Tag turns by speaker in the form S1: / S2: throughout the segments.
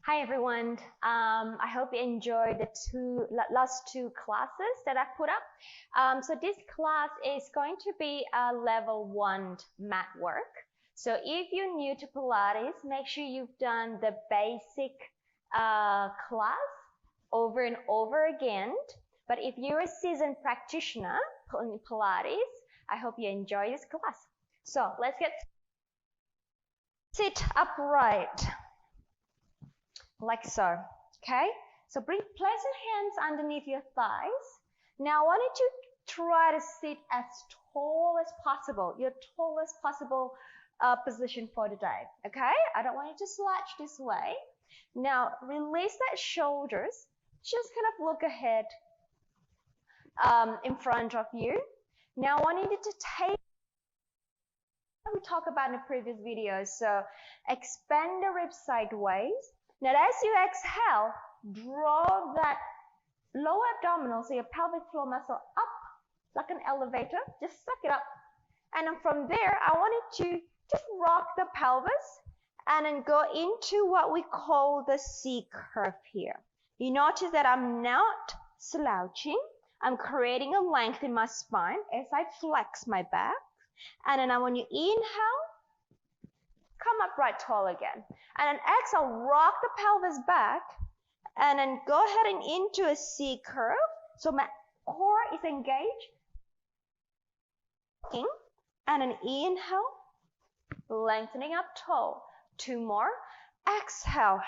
S1: Hi everyone. I hope you enjoyed the last two classes that I put up. So this class is going to be a level 1 mat work. So if you're new to Pilates, make sure you've done the basic class over and over again. But if you're a seasoned practitioner in Pilates, I hope you enjoy this class. So let's sit upright. Like so, okay? So place your hands underneath your thighs. Now I want you to try to sit as tall as possible, your tallest possible position for the day, okay? I don't want you to slouch this way. Now release that shoulders, just kind of look ahead in front of you. Now I want you to take, we talked about in the previous video, so expand the ribs sideways. Now, as you exhale, draw that lower abdominal, so your pelvic floor muscle up like an elevator. Just suck it up. And then from there, I want you to just rock the pelvis and then go into what we call the C curve here. You notice that I'm not slouching. I'm creating a length in my spine as I flex my back. And then when you inhale, come upright tall again. And then exhale, rock the pelvis back. And then go ahead and into a C curve. So my core is engaged. And then inhale, lengthening up tall. 2 more. Exhale,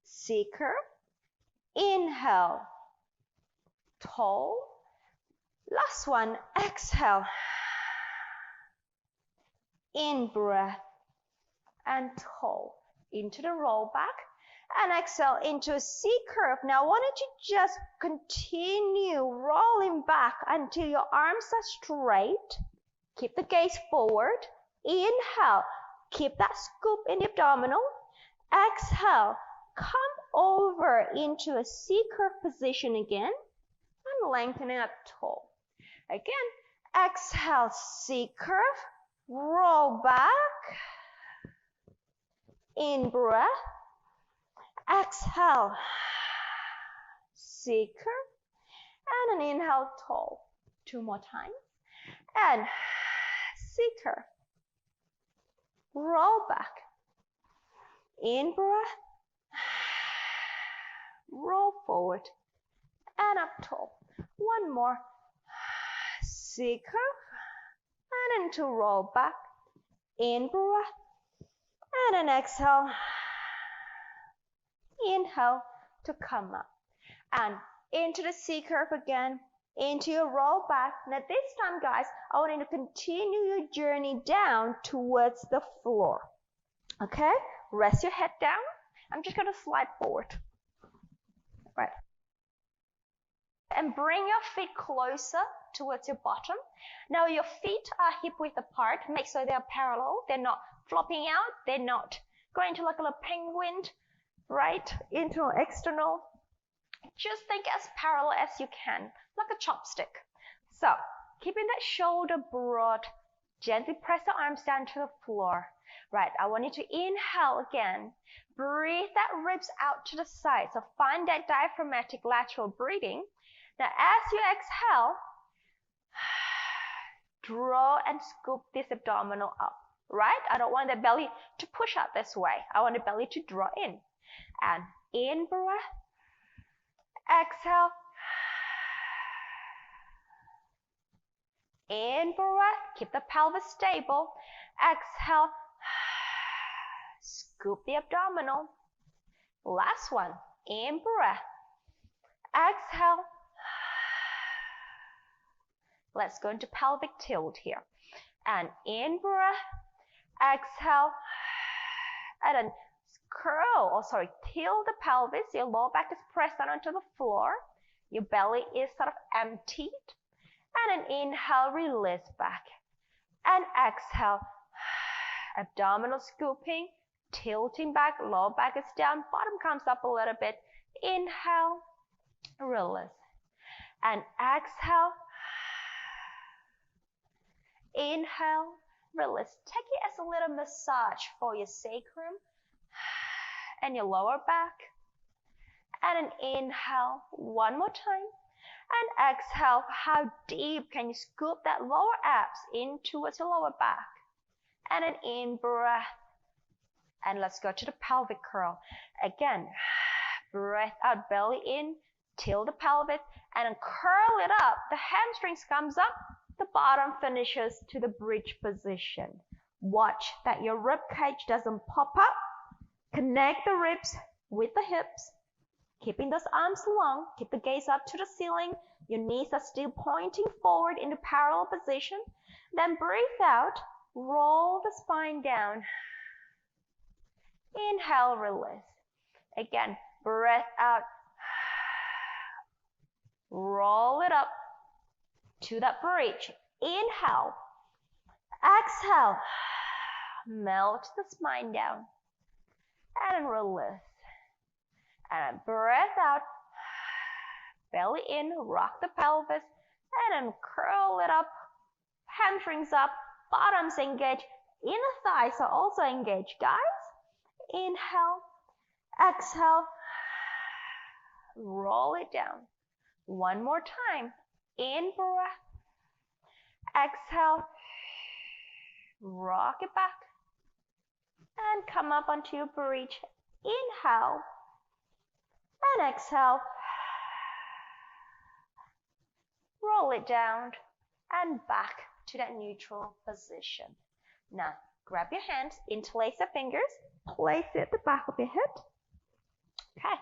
S1: C curve. Inhale, tall. Last one, exhale. In breath and tall into the roll back and exhale into a C curve. Now I want you to just continue rolling back until your arms are straight. Keep the gaze forward. Inhale, keep that scoop in the abdominal. Exhale, come over into a C curve position again and lengthening up tall. Again, exhale, C curve. Roll back, in breath, exhale, C curve, and an inhale, tall. 2 more times, and C curve, roll back, in breath, roll forward, and up tall. 1 more, C curve, and into roll back, in breath, and an exhale, inhale to come up, and into the C curve again, into your roll back. Now this time, guys, I want you to continue your journey down towards the floor, okay? Rest your head down. I'm just going to slide forward, right? And bring your feet closer towards your bottom. Now your feet are hip width apart. Make sure they're parallel. They're not flopping out. They're not going to like a little penguin, right? Internal, external. Just think as parallel as you can, like a chopstick. So keeping that shoulder broad, gently press the arms down to the floor. Right, I want you to inhale again. Breathe that ribs out to the side. So find that diaphragmatic lateral breathing. Now as you exhale, draw and scoop this abdominal up, right? I don't want the belly to push out this way. I want the belly to draw in. And in breath, exhale. In breath, keep the pelvis stable. Exhale, scoop the abdominal. Last one, in breath. Exhale. Let's go into pelvic tilt here. And in breath, exhale, and then tilt the pelvis. Your lower back is pressed down onto the floor. Your belly is sort of emptied. And an inhale, release back. And exhale, abdominal scooping, tilting back, lower back is down, bottom comes up a little bit. Inhale, release. And exhale, inhale, release. Take it as a little massage for your sacrum and your lower back. And an inhale, one more time. And exhale, how deep can you scoop that lower abs in towards your lower back? And an in breath. And let's go to the pelvic curl. Again, breath out, belly in, tilt the pelvis, and then curl it up. The hamstrings comes up, the bottom finishes to the bridge position. Watch that your rib cage doesn't pop up. Connect the ribs with the hips. Keeping those arms long, keep the gaze up to the ceiling. Your knees are still pointing forward in the parallel position. Then breathe out, roll the spine down. Inhale, release. Again, breath out. Roll it up to that bridge. Inhale. Exhale. Melt the spine down. And release. And breath out. Belly in, rock the pelvis. And then curl it up. Hamstrings up. Bottoms engage. Inner thighs are also engaged, guys. Inhale. Exhale. Roll it down. One more time. In breath. Exhale. Rock it back. And come up onto your bridge. Inhale. And exhale. Roll it down. And back to that neutral position. Now, grab your hands, interlace the fingers. Place it at the back of your head. Okay.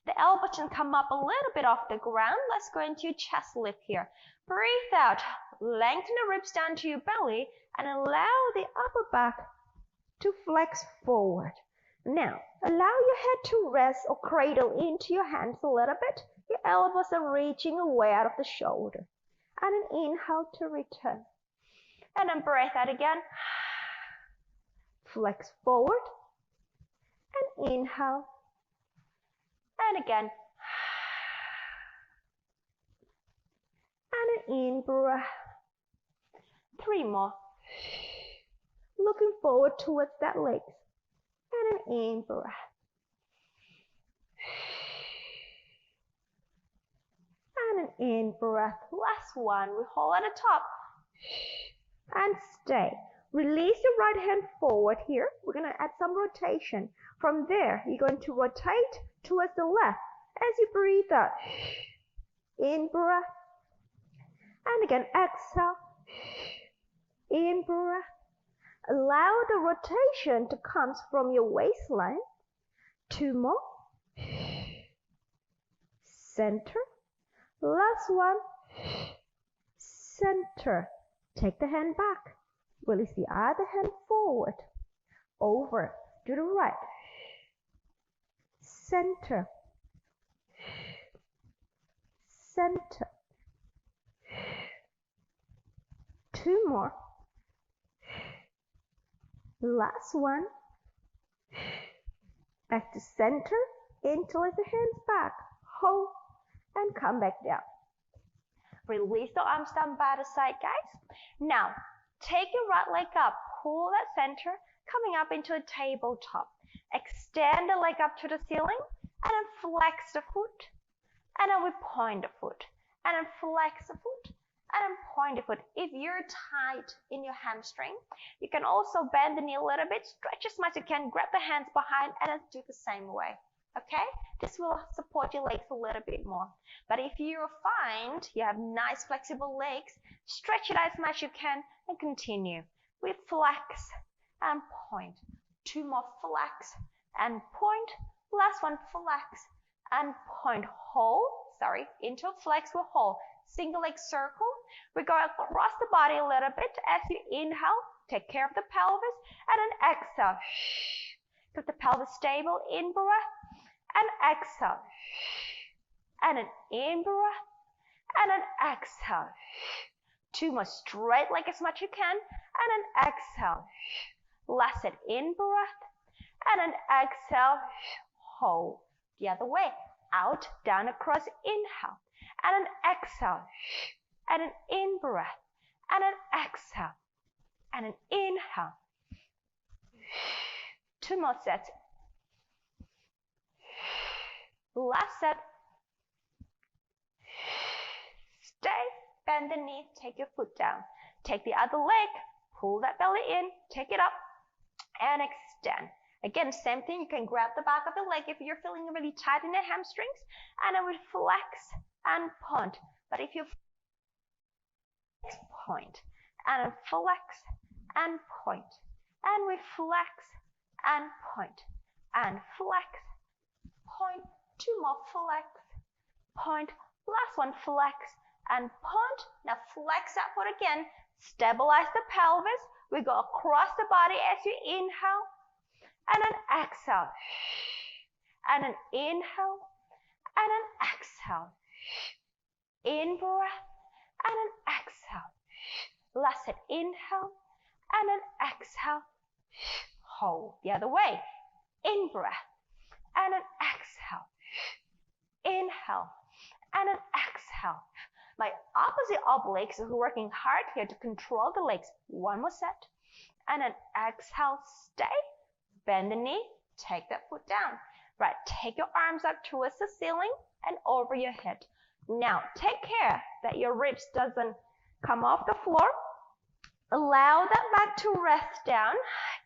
S1: The elbow can come up a little bit off the ground. Let's go into your chest lift here. Breathe out. Lengthen the ribs down to your belly and allow the upper back to flex forward. Now, allow your head to rest or cradle into your hands a little bit. Your elbows are reaching away out of the shoulder. And an inhale to return. And then breathe out again. Flex forward. And inhale. And again. And an in breath. 3 more. Looking forward towards that legs. And an in breath. And an in breath. Last one. We hold at the top. And stay. Release your right hand forward here. We're going to add some rotation. From there, you're going to rotate towards the left as you breathe out. In breath. And again, exhale. In breath. Allow the rotation to come from your waistline. 2 more. Center. Last one. Center. Take the hand back. Release the other hand forward. Over to the right. Center. Center. 2 more. Last one. Back to center. Interlace the hands back. Hold and come back down. Release the arms down by the side, guys. Now, take your right leg up. Pull that center, coming up into a tabletop. Extend the leg up to the ceiling, and then flex the foot. And then we point the foot. And then flex the foot. And then point the foot. If you're tight in your hamstring, you can also bend the knee a little bit. Stretch as much as you can. Grab the hands behind and then do the same way. Okay? This will support your legs a little bit more. But if you find you have nice flexible legs, stretch it as much as you can and continue. We flex and point. 2 more flex and point. Last one, flex and point. Hold. Into a flex, we'll hold. Single leg circle. We go across the body a little bit. As you inhale, take care of the pelvis. And then exhale. Keep the pelvis stable. In breath. And exhale. And an in breath. And an exhale. 2 more. Straight leg as much as you can. And an exhale. Last set. In breath. And an exhale. Hold. The other way. Out, down, across. Inhale. And an exhale. And an in breath. And an exhale. And an inhale. 2 more sets. Last set. Stay, bend the knee, take your foot down. Take the other leg, pull that belly in, take it up, and extend. Again, same thing, you can grab the back of the leg if you're feeling really tight in the hamstrings, and it would flex and point. But if you point, and flex and point, and we flex and point, and flex, point, two more flex, point, last one flex, and point. Now flex that foot again, stabilize the pelvis. We go across the body as you inhale, and then exhale, and then inhale, and then exhale. In breath, and then exhale. Last set, inhale, and then exhale. Hold the other way. In breath, and then exhale. Inhale, and then exhale. My opposite obliques is working hard here to control the legs. One more set, and then exhale, stay. Bend the knee, take that foot down. Right, take your arms up towards the ceiling and over your head. Now, take care that your ribs doesn't come off the floor. Allow that back to rest down.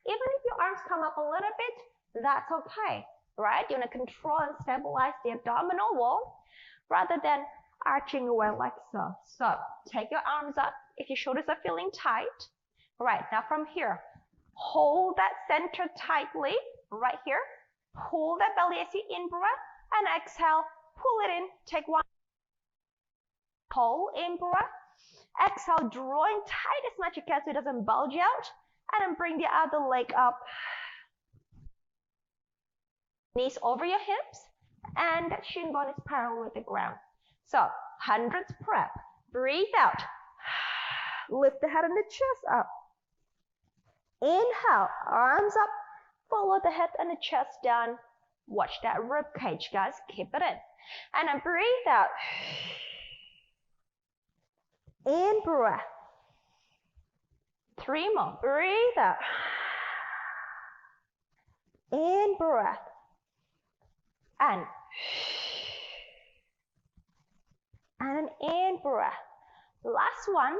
S1: Even if your arms come up a little bit, that's okay, right? You want to control and stabilize the abdominal wall rather than arching away like so. So, take your arms up if your shoulders are feeling tight. Right, now from here, hold that center tightly right here. Pull that belly as you in-breath and exhale. Pull it in. Take one. Hold in-breath. Exhale, drawing tight as much as you can so it doesn't bulge out. And then bring the other leg up. Knees over your hips. And that shin bone is parallel with the ground. So, hundreds prep. Breathe out. Lift the head and the chest up. Inhale, arms up. Follow the head and the chest down. Watch that rib cage, guys. Keep it in. And then breathe out. In breath. 3 more. Breathe out. In breath. And an in breath. Last one.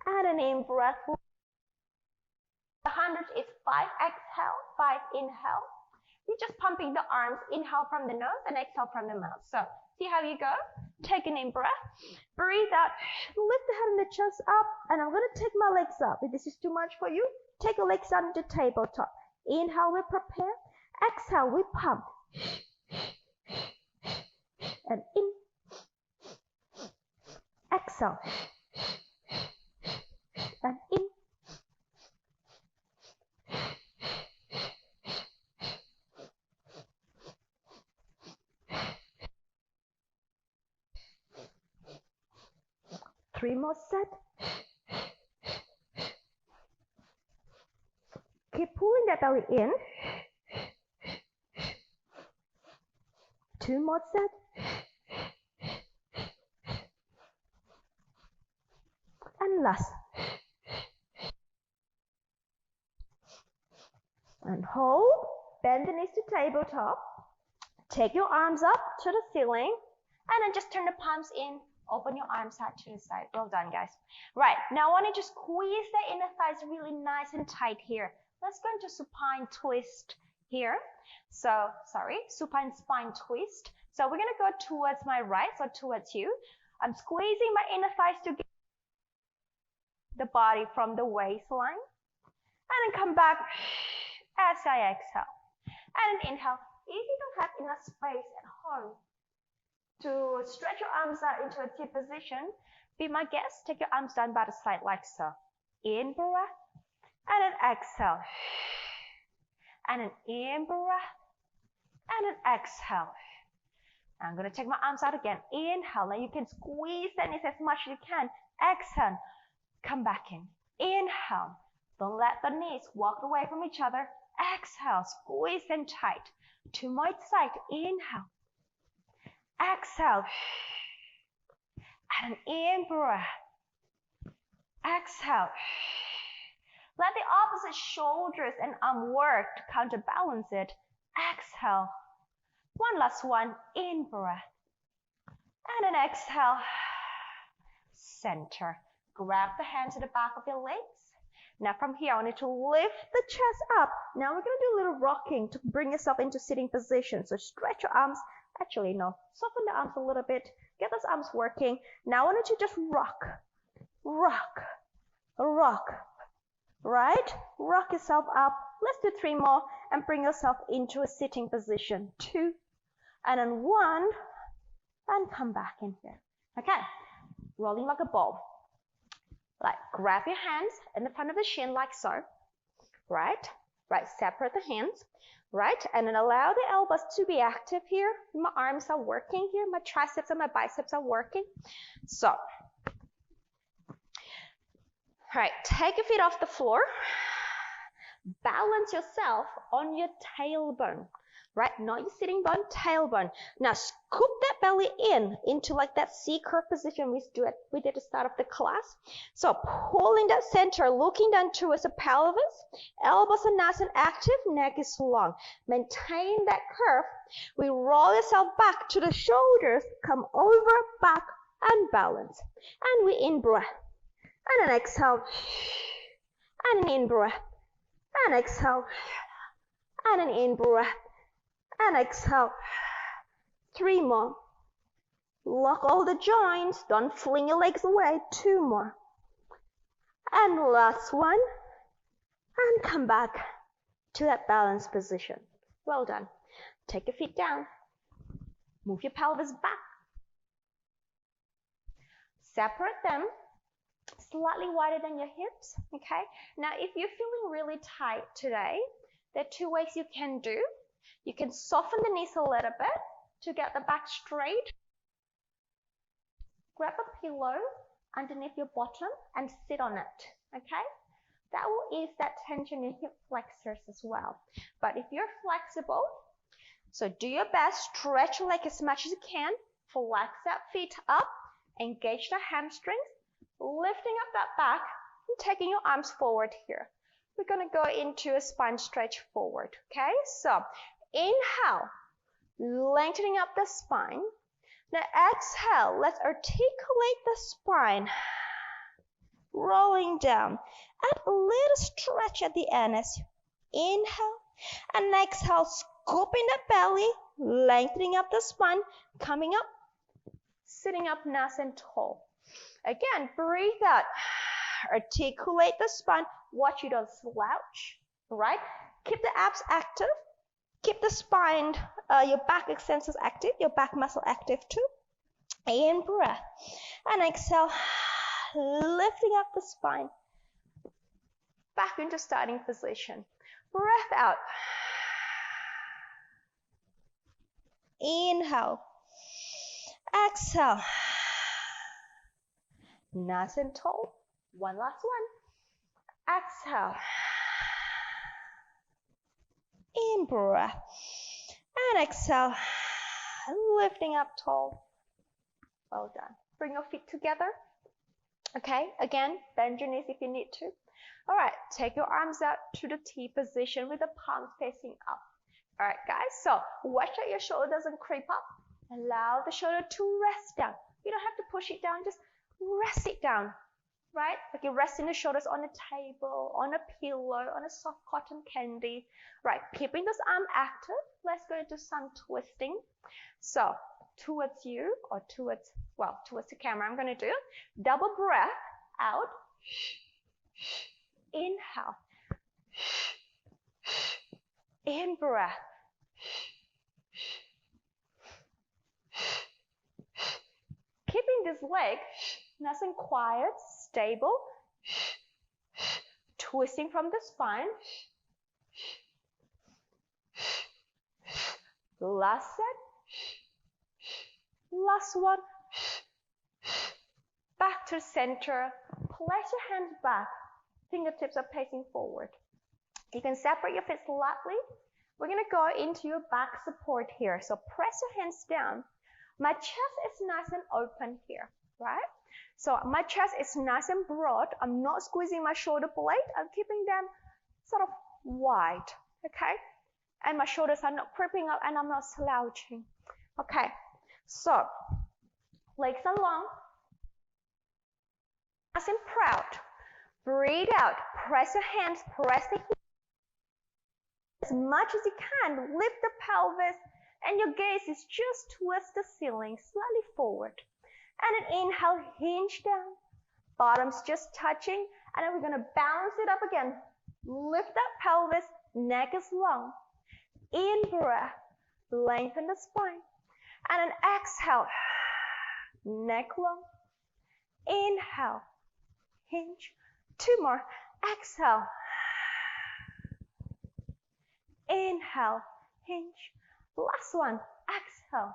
S1: And an in breath. The 100 is 5 exhale, 5 inhale. You're just pumping the arms. Inhale from the nose and exhale from the mouth. So see how you go? Take an in breath. Breathe out. Lift the head and the chest up. And I'm going to take my legs up. If this is too much for you, take your legs down to tabletop. Inhale, we prepare. Exhale, we pump. And in. Exhale. And in. Three more set. Keep pulling that belly in. 2 more set. And last. And hold. Bend the knees to tabletop. Take your arms up to the ceiling. And then just turn the palms in. Open your arms out to the side. Well done, guys. Right, now I want you to squeeze the inner thighs really nice and tight here. Let's go into supine twist here. So, supine spine twist. So we're going to go towards my right, so towards you. I'm squeezing my inner thighs to get the body from the waistline. And then come back as I exhale. And then inhale. If you don't have enough space at home to stretch your arms out into a T position, be my guest. Take your arms down by the side like so. In breath, and then exhale. And then in breath, and then exhale. I'm going to take my arms out again. Inhale, and you can squeeze the knees as much as you can. Exhale, come back in. Inhale, don't let the knees walk away from each other. Exhale, squeeze them tight. 2 more each side. Inhale. Exhale. And in breath. Exhale. Let the opposite shoulders and arm work to counterbalance it. exhale. One last one, in breath. And then exhale, center. Grab the hands to the back of your legs. Now from here, I want you to lift the chest up. Now we're going to do a little rocking to bring yourself into sitting position. So stretch your arms. Actually, no, soften the arms a little bit. Get those arms working. Now I want you to just rock, rock, rock. Right? Rock yourself up. Let's do 3 more and bring yourself into a sitting position. 2, and then 1, and come back in here. Okay, rolling like a ball. Like grab your hands in the front of the shin like so. Right? Right, separate the hands. Right, and then allow the elbows to be active here. My arms are working here. My triceps and my biceps are working. So, right, take your feet off the floor. Balance yourself on your tailbone. Right, not your sitting bone, tailbone. Now scoop that belly into like that C-curve position we did at the start of the class. So pulling that center, looking down towards the pelvis. Elbows are nice and active, neck is long. Maintain that curve. We roll yourself back to the shoulders, come over, back, and balance. And we in-breath. And then exhale. And an in-breath. And exhale. And an in-breath. And exhale. 3 more. Lock all the joints. Don't fling your legs away. 2 more. And last one. And come back to that balanced position. Well done. Take your feet down. Move your pelvis back. Separate them. Slightly wider than your hips. Okay. Now, if you're feeling really tight today, there are 2 ways you can do. You can soften the knees a little bit to get the back straight. Grab a pillow underneath your bottom and sit on it, okay? That will ease that tension in hip flexors as well. But if you're flexible, so do your best, stretch your leg as much as you can, flex that feet up, engage the hamstrings, lifting up that back and taking your arms forward here. We're going to go into a spine stretch forward, okay? So inhale, lengthening up the spine. Now exhale, let's articulate the spine, rolling down. Add a little stretch at the end as you inhale, and exhale, scooping the belly, lengthening up the spine, coming up, sitting up nice and tall. Again, breathe out, articulate the spine, watch you don't slouch, right? Keep the abs active. Keep the spine, your back extensors active, your back muscle active too. In breath. And exhale, lifting up the spine. Back into starting position. Breath out. Inhale. Exhale. Nice and tall. One last one. Exhale. In breath. And exhale. Lifting up tall. Well done. Bring your feet together. Okay, again, bend your knees if you need to. All right, take your arms out to the T position with the palms facing up. All right, guys, so watch that your shoulder doesn't creep up. Allow the shoulder to rest down. You don't have to push it down, just rest it down, right? Like you're resting the shoulders on a table, on a pillow, on a soft cotton candy. Right, keeping this arm active. Let's go into some twisting. So towards you or towards the camera, I'm going to do double breath out. Inhale. In breath. Keeping this leg nice and quiet, stable. Twisting from the spine. Last set. Last one. Back to center. Place your hands back. Fingertips are facing forward. You can separate your feet slightly. We're going to go into your back support here. So press your hands down. My chest is nice and open here, right? So my chest is nice and broad. I'm not squeezing my shoulder blade. I'm keeping them sort of wide, okay? and my shoulders are not creeping up and I'm not slouching. Okay, so legs are long, nice and proud. Breathe out, press your hands, press the heels as much as you can. Lift the pelvis and your gaze is just towards the ceiling, slightly forward. And an inhale, hinge down, bottom's just touching, and then we're going to balance it up again. Lift that pelvis, neck is long. In breath, lengthen the spine. And an exhale, neck long. Inhale, hinge. 2 more. Exhale. Inhale, hinge. Last one. Exhale.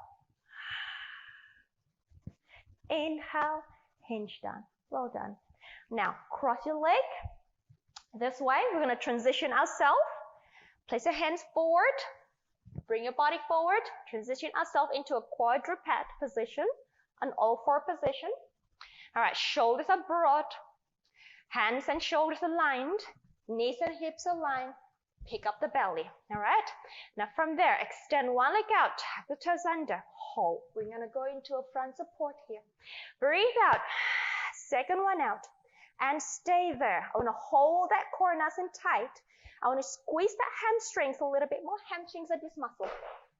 S1: Inhale, hinge down. Well done. Now, cross your leg. This way, we're going to transition ourselves. Place your hands forward. Bring your body forward. Transition ourselves into a quadruped position, an all-four position. All right, shoulders are broad. Hands and shoulders aligned. Knees and hips aligned. Pick up the belly. All right. Now from there, extend one leg out. Tap the toes under. Hold. We're going to go into a front support here. Breathe out. Second one out. And stay there. I want to hold that core nice and tight. I want to squeeze that hamstrings a little bit more. Hamstrings are this muscle.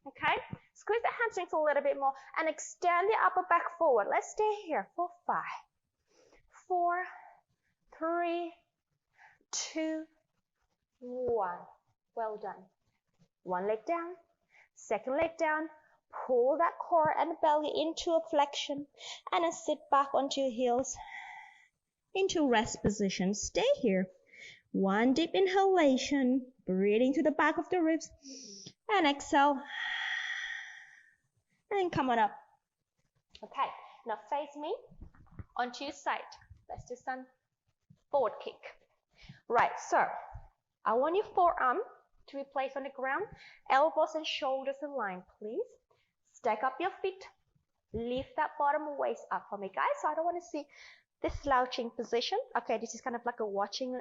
S1: Okay? Squeeze the hamstrings a little bit more. And extend the upper back forward. Let's stay here for 5, 4, 3, 2, 1. Well done. One leg down, second leg down. Pull that core and belly into a flexion and then sit back onto your heels into rest position. Stay here. One deep inhalation, breathing to the back of the ribs, and exhale. And come on up. Okay, now face me onto your side. Let's do some forward kick. Right, so I want your forearm to be placed on the ground. Elbows and shoulders aligned, please. Stack up your feet. Lift that bottom waist up for me, guys. So I don't want to see this slouching position. Okay, this is kind of like a watching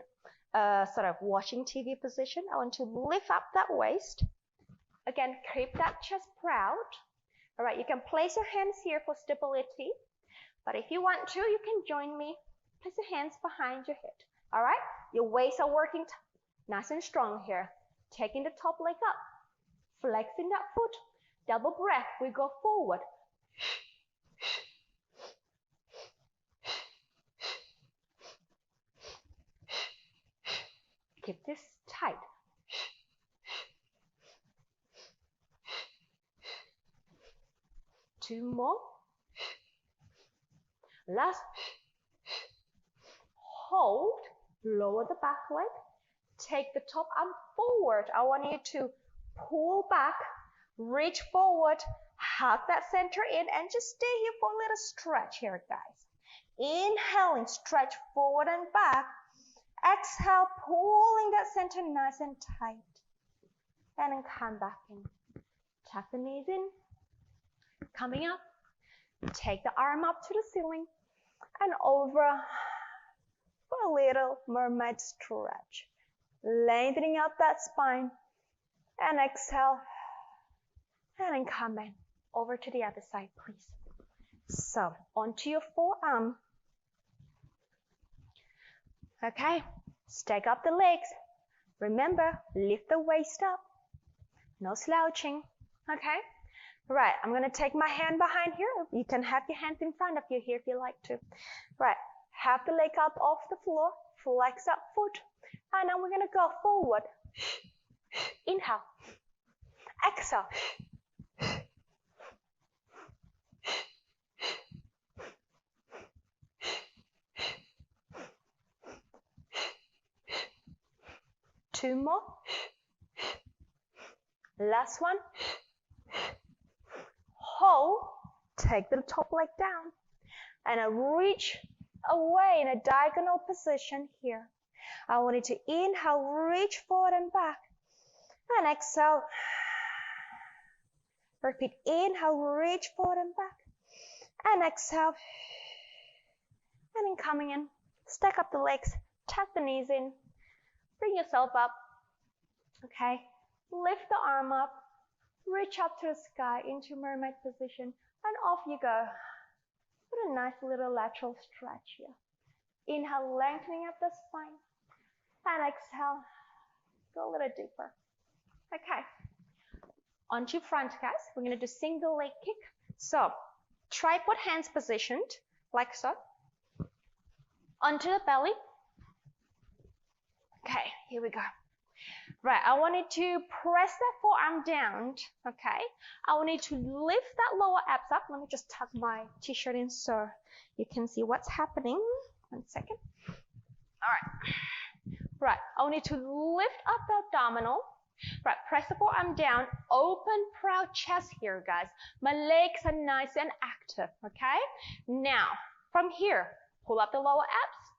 S1: TV position. I want to lift up that waist. Again, keep that chest proud. All right, you can place your hands here for stability. But if you want to, you can join me. Place your hands behind your head. All right, your weights are working nice and strong here. Taking the top leg up. Flexing that foot. Double breath. We go forward. Keep this tight. Two more. Last. Hold. Lower the back leg. Take the top arm forward. I want you to pull back, reach forward, hug that center in, and just stay here for a little stretch here, guys. Inhaling, stretch forward and back. Exhale, pulling that center nice and tight. And then come back in. Tuck the knees in. Coming up. Take the arm up to the ceiling and over for a little mermaid stretch. Lengthening out that spine. And exhale. And then come in. Over to the other side, please. So, onto your forearm. Okay. Stack up the legs. Remember, lift the waist up. No slouching. Okay. Right. I'm going to take my hand behind here. You can have your hands in front of you here if you like to. Right. Have the leg up off the floor. Flex that foot. And now we're going to go forward. Inhale. Exhale. Two more. Last one. Hold. Take the top leg down. And I reach away in a diagonal position here. I want you to inhale, reach forward and back. And exhale. Repeat. Inhale, reach forward and back. And exhale. And then coming in. Stack up the legs. Tuck the knees in. Bring yourself up. Okay. Lift the arm up, reach up to the sky into mermaid position, and off you go. What a nice little lateral stretch here. Inhale, lengthening up the spine, and exhale, go a little deeper. Okay, onto front, guys. We're going to do single leg kick. So, tripod hands positioned, like so, onto the belly. Okay, here we go. Right, I want you to press that forearm down, okay? I want you to lift that lower abs up. Let me just tuck my t-shirt in so you can see what's happening. 1 second. All right. Right, I want you to lift up the abdominal. Right, press the forearm down, open proud chest here, guys. My legs are nice and active, okay? Now, from here, pull up the lower abs.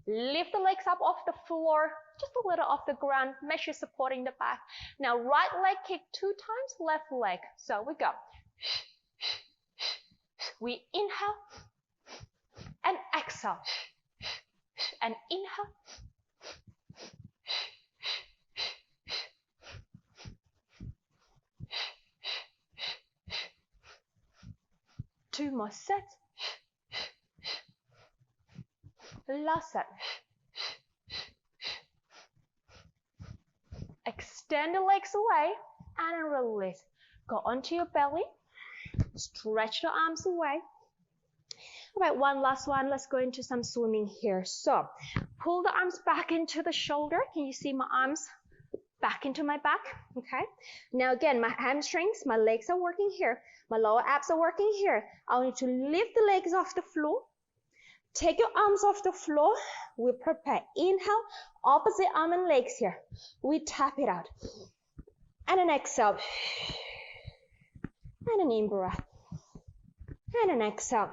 S1: Lift the legs up off the floor, just a little off the ground. Make sure you're supporting the back. Now, right leg kick 2 times, left leg. So we go. We inhale and exhale. And inhale. 2 more sets. Last set. Extend the legs away and release. Go onto your belly. Stretch the arms away. All right, one last one. Let's go into some swimming here. So, pull the arms back into the shoulder. Can you see my arms back into my back? Okay. Now again, my hamstrings, my legs are working here. My lower abs are working here. I want you to lift the legs off the floor. Take your arms off the floor. We prepare. Inhale, opposite arm and legs here. We tap it out. And an exhale. And an in-breath. And an exhale.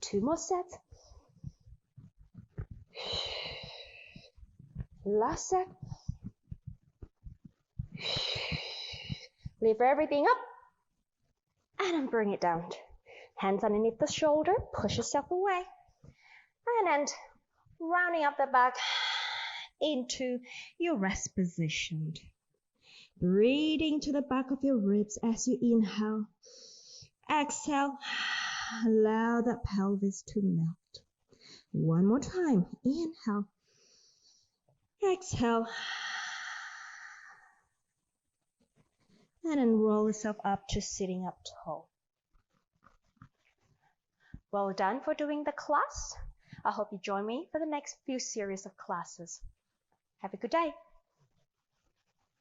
S1: Two more sets. Last set. Lift everything up and then bring it down. Hands underneath the shoulder, push yourself away. And then rounding up the back into your rest position. Breathing to the back of your ribs as you inhale. Exhale, allow that pelvis to melt. One more time, inhale. Exhale. And then roll yourself up to sitting up tall. Well done for doing the class. I hope you join me for the next few series of classes. Have a good day.